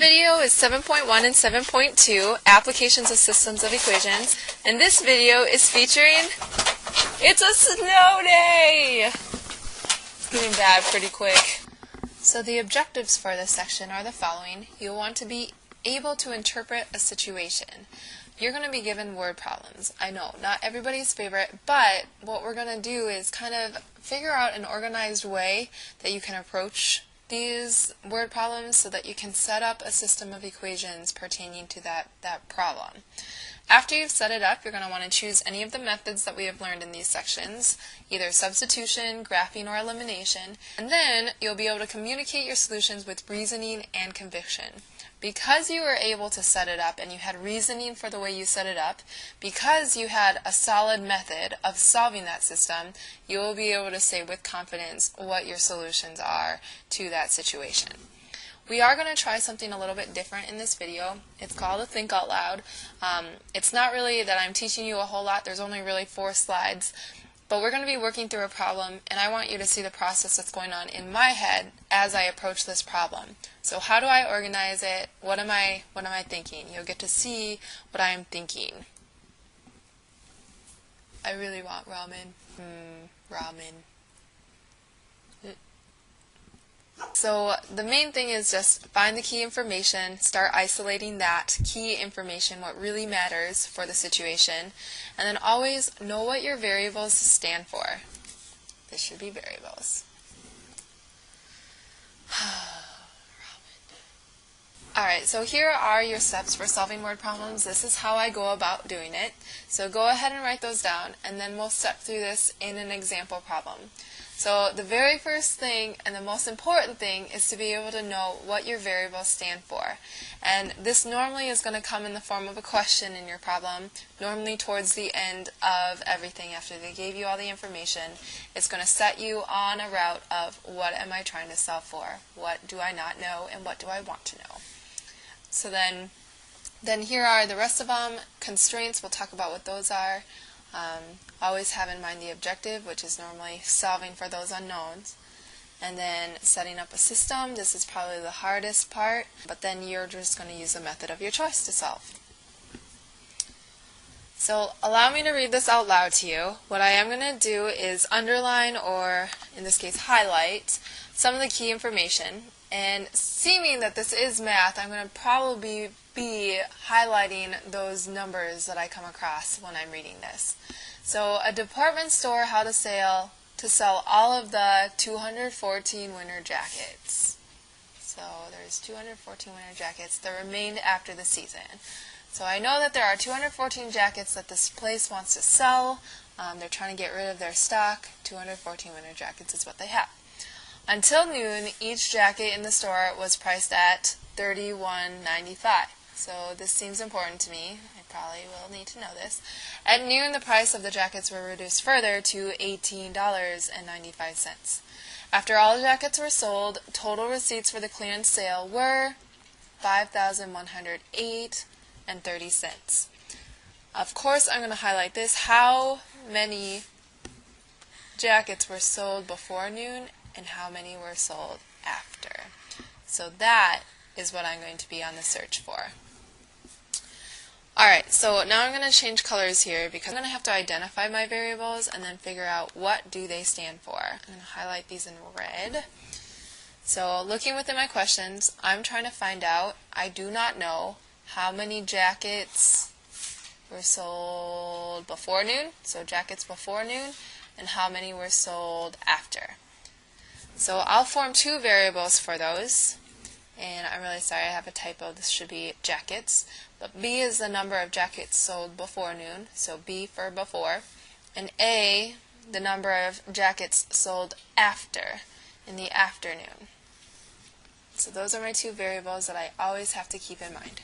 video is 7.1 and 7.2, Applications of Systems of Equations, and this video is featuring, it's a snow day! It's getting bad pretty quick. So the objectives for this section are the following. You'll want to be able to interpret a situation. You're going to be given word problems. I know, not everybody's favorite, but what we're going to do is kind of figure out an organized way that you can approach these word problems so that you can set up a system of equations pertaining to that problem. After you've set it up, you're going to want to choose any of the methods that we have learned in these sections, either substitution, graphing, or elimination, and then you'll be able to communicate your solutions with reasoning and conviction. Because you were able to set it up and you had reasoning for the way you set it up, because you had a solid method of solving that system, you will be able to say with confidence what your solutions are to that situation. We are going to try something a little bit different in this video. It's called a Think Out Loud. It's not really that I'm teaching you a whole lot. There's only really 4 slides. But we're going to be working through a problem, and I want you to see the process that's going on in my head as I approach this problem. So how do I organize it? What am I thinking? You'll get to see what I am thinking. I really want ramen. Ramen. So the main thing is just find the key information, start isolating that key information, what really matters for the situation, and then always know what your variables stand for. This should be variables. Alright, so here are your steps for solving word problems. This is how I go about doing it. So go ahead and write those down, and then we'll step through this in an example problem. So the very first thing and the most important thing is to be able to know what your variables stand for. And this normally is going to come in the form of a question in your problem, normally towards the end of everything after they gave you all the information. It's going to set you on a route of what am I trying to solve for, what do I not know, and what do I want to know. So then here are the rest of them. Constraints, we'll talk about what those are. Always have in mind the objective, which is normally solving for those unknowns. And then setting up a system, this is probably the hardest part, but then you're just going to use the method of your choice to solve. So allow me to read this out loud to you. What I am going to do is underline, or in this case highlight, some of the key information. And seeming that this is math, I'm going to probably be highlighting those numbers that I come across when I'm reading this. So a department store had a sale to sell all of the 214 winter jackets. So there's 214 winter jackets that remained after the season. So I know that there are 214 jackets that this place wants to sell. They're trying to get rid of their stock. 214 winter jackets is what they have. Until noon, each jacket in the store was priced at $31.95. So this seems important to me. I probably will need to know this. At noon, the price of the jackets were reduced further to $18.95. After all the jackets were sold, total receipts for the clearance sale were $5,108.30. Of course, I'm going to highlight this. How many jackets were sold before noon and how many were sold after? So that is what I'm going to be on the search for. Alright, so now I'm going to change colors here because I'm going to have to identify my variables and then figure out what do they stand for. I'm going to highlight these in red. So looking within my questions, I'm trying to find out, I do not know how many jackets were sold before noon, so jackets before noon, and how many were sold after. So I'll form 2 variables for those. And I'm really sorry, I have a typo. This should be jackets. But B is the number of jackets sold before noon, so B for before. And A, the number of jackets sold after, in the afternoon. So those are my 2 variables that I always have to keep in mind.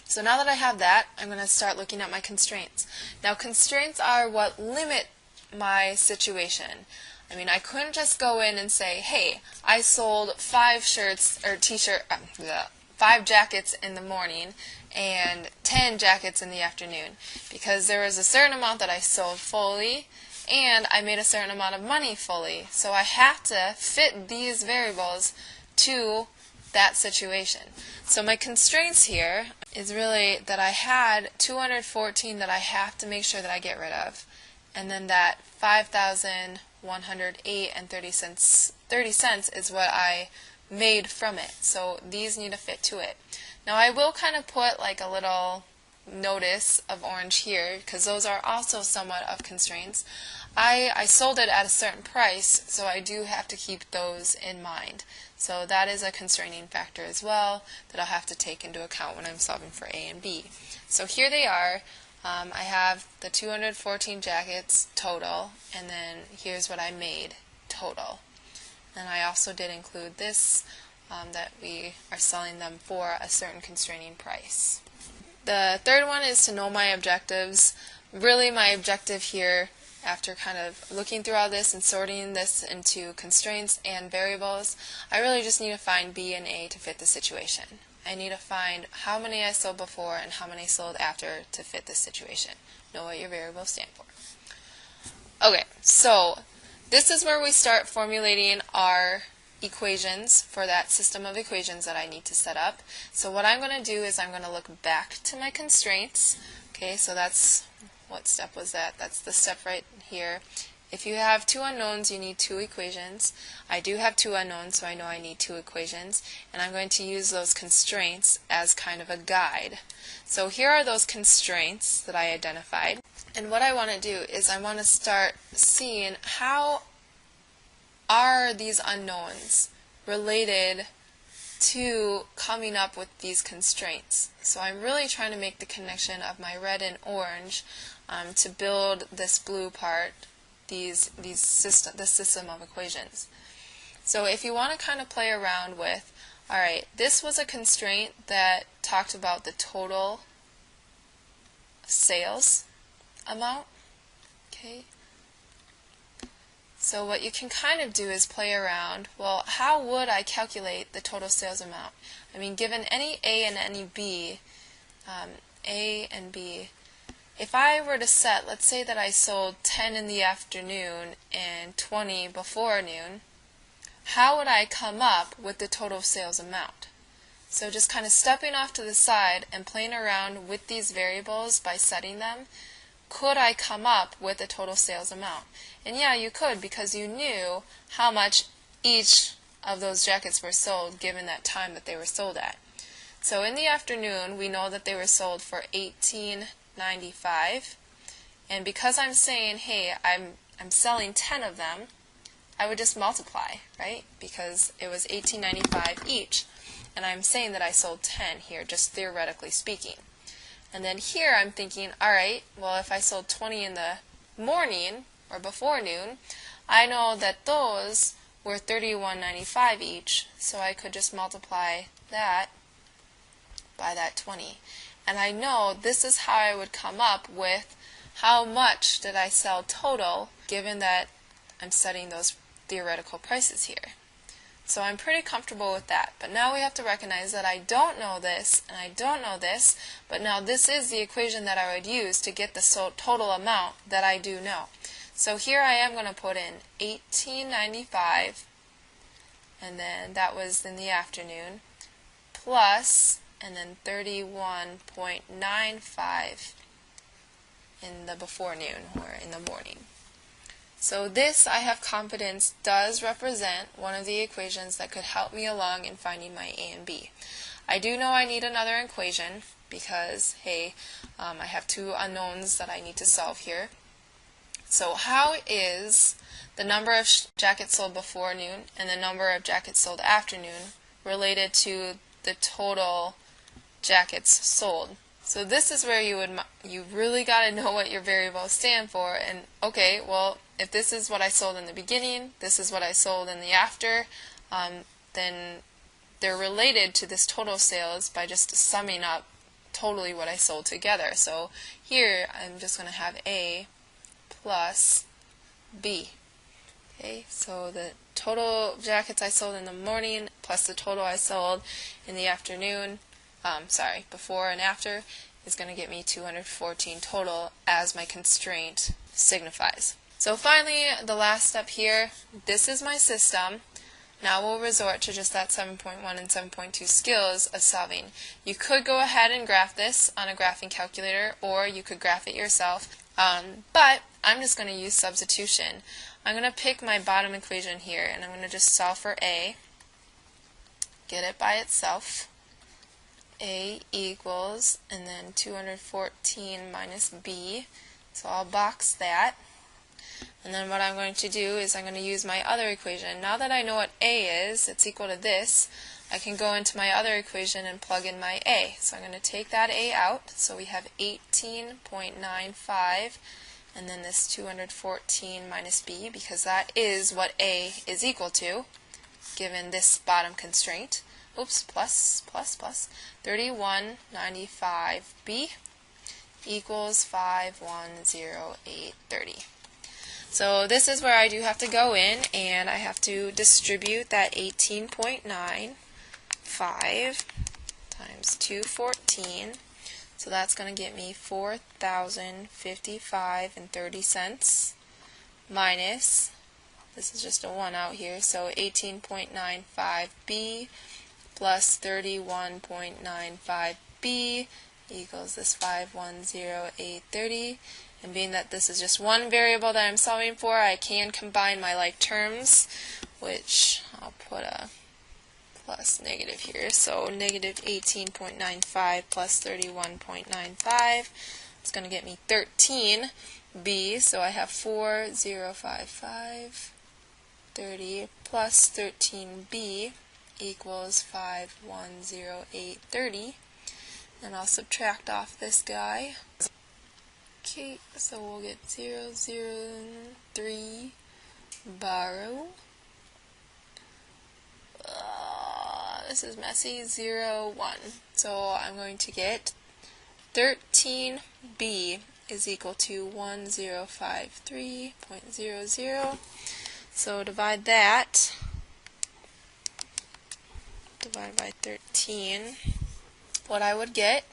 So now that I have that, I'm going to start looking at my constraints. Now constraints are what limit my situation. I mean, I couldn't just go in and say, hey, I sold 5 shirts or 5 jackets in the morning and 10 jackets in the afternoon, because there was a certain amount that I sold fully and I made a certain amount of money fully. So I have to fit these variables to that situation. So my constraints here is really that I had 214 that I have to make sure that I get rid of, and then that 5,108 and 30 cents is what I made from it. So these need to fit to it. Now I will kind of put like a little notice of orange here, because those are also somewhat of constraints. I sold it at a certain price, so I do have to keep those in mind. So that is a constraining factor as well that I'll have to take into account when I'm solving for A and B. So here they are. I have the 214 jackets total, and then here's what I made total. And I also did include this, that we are selling them for a certain constraining price. The third one is to know my objectives. Really, my objective here, after kind of looking through all this and sorting this into constraints and variables, I really just need to find B and A to fit the situation. I need to find how many I sold before and how many sold after to fit this situation. Know what your variables stand for. Okay, so this is where we start formulating our equations for that system of equations that I need to set up. So what I'm going to do is I'm going to look back to my constraints. Okay, so that's, what step was that? That's the step right here. If you have two unknowns, you need two equations. I do have two unknowns, so I know I need two equations, and I'm going to use those constraints as kind of a guide. So here are those constraints that I identified, and what I want to do is I want to start seeing how are these unknowns related to coming up with these constraints. So I'm really trying to make the connection of my red and orange to build this blue part, this system of equations. So if you want to kind of play around with, alright, this was a constraint that talked about the total sales amount. Okay. So what you can kind of do is play around, well, how would I calculate the total sales amount? I mean, given any A and any B, A and B, if I were to set, let's say that I sold 10 in the afternoon and 20 before noon, how would I come up with the total sales amount? So just kind of stepping off to the side and playing around with these variables by setting them, could I come up with a total sales amount? And yeah, you could, because you knew how much each of those jackets were sold given that time that they were sold at. So in the afternoon, we know that they were sold for $18.95, and because I'm saying, hey, I'm selling 10 of them, I would just multiply, right? Because it was $18.95 each, and I'm saying that I sold 10 here, just theoretically speaking. And then here I'm thinking, alright, well, if I sold 20 in the morning or before noon, I know that those were $31.95 each, so I could just multiply that by that 20. And I know this is how I would come up with how much did I sell total, given that I'm setting those theoretical prices here. So I'm pretty comfortable with that. But now we have to recognize that I don't know this, and I don't know this, but now this is the equation that I would use to get the total amount that I do know. So here I am going to put in $18.95, and then that was in the afternoon, plus, and then $31.95 in the before noon, or in the morning. So this, I have confidence, does represent one of the equations that could help me along in finding my A and B. I do know I need another equation because, hey, I have two unknowns that I need to solve here. So how is the number of jackets sold before noon and the number of jackets sold after noon related to the total jackets sold? So this is where you really got to know what your variables stand for. And okay, well, if this is what I sold in the beginning, this is what I sold in the after, then they're related to this total sales by just summing up totally what I sold together. So here I'm just going to have A plus B. Okay, so the total jackets I sold in the morning plus the total I sold in the afternoon, before and after, is going to get me 214 total as my constraint signifies. So finally, the last step here, this is my system. Now we'll resort to just that 7.1 and 7.2 skills of solving. You could go ahead and graph this on a graphing calculator, or you could graph it yourself, but I'm just going to use substitution. I'm going to pick my bottom equation here, and I'm going to just solve for A, get it by itself. A equals, and then 214 minus B, so I'll box that. And then what I'm going to do is I'm going to use my other equation. Now that I know what A is, it's equal to this, I can go into my other equation and plug in my A. So I'm going to take that A out, so we have 18.95, and then this 214 minus B, because that is what A is equal to, given this bottom constraint. Oops, plus 3195B equals 510830. So this is where I do have to go in, and I have to distribute that 18.95 times 214. So that's going to get me 4,055.30 minus, this is just a 1 out here, so 18.95B plus 31.95B equals this 510830. And being that this is just one variable that I'm solving for, I can combine my like terms, which I'll put a plus negative here. So negative 18.95 plus 31.95 is going to get me 13B. So I have 4055.30 plus 13B equals 510830. And I'll subtract off this guy. Okay, so we'll get 003 borrow. This is messy. 01. So I'm going to get 13B is equal to 1053.00. So divide that. Divide by 13. What I would get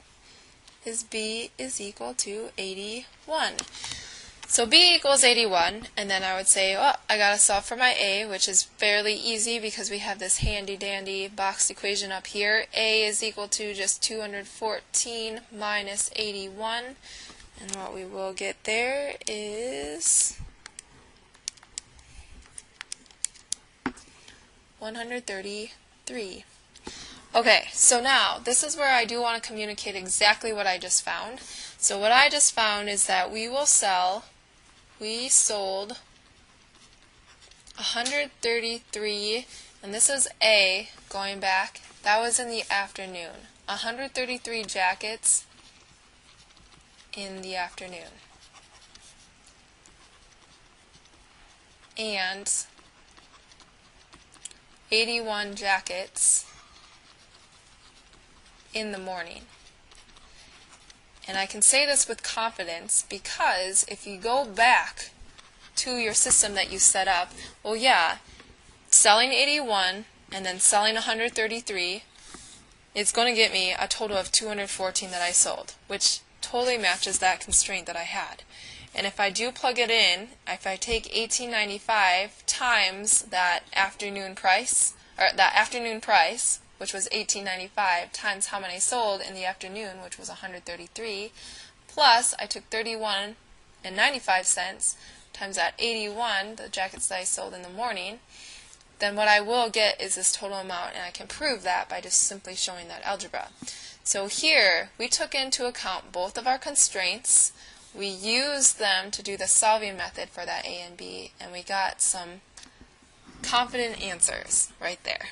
is B is equal to 81. So B equals 81, and then I would say, oh, I gotta solve for my A, which is fairly easy because we have this handy dandy boxed equation up here. A is equal to just 214 minus 81, and what we will get there is 133. Okay, so now, this is where I do want to communicate exactly what I just found. So what I just found is that we sold 133, and this is A, going back, that was in the afternoon. 133 jackets in the afternoon. And 81 jackets in the morning. And I can say this with confidence because if you go back to your system that you set up, well, yeah, selling 81 and then selling 133, it's going to get me a total of 214 that I sold, which totally matches that constraint that I had. And if I do plug it in, if I take 1895 times that afternoon price, which was 1895, times how many sold in the afternoon, which was 133, plus I took 31 and 95 cents times that 81, the jackets that I sold in the morning, then what I will get is this total amount, and I can prove that by just simply showing that algebra. So here, we took into account both of our constraints, we used them to do the solving method for that A and B, and we got some confident answers right there.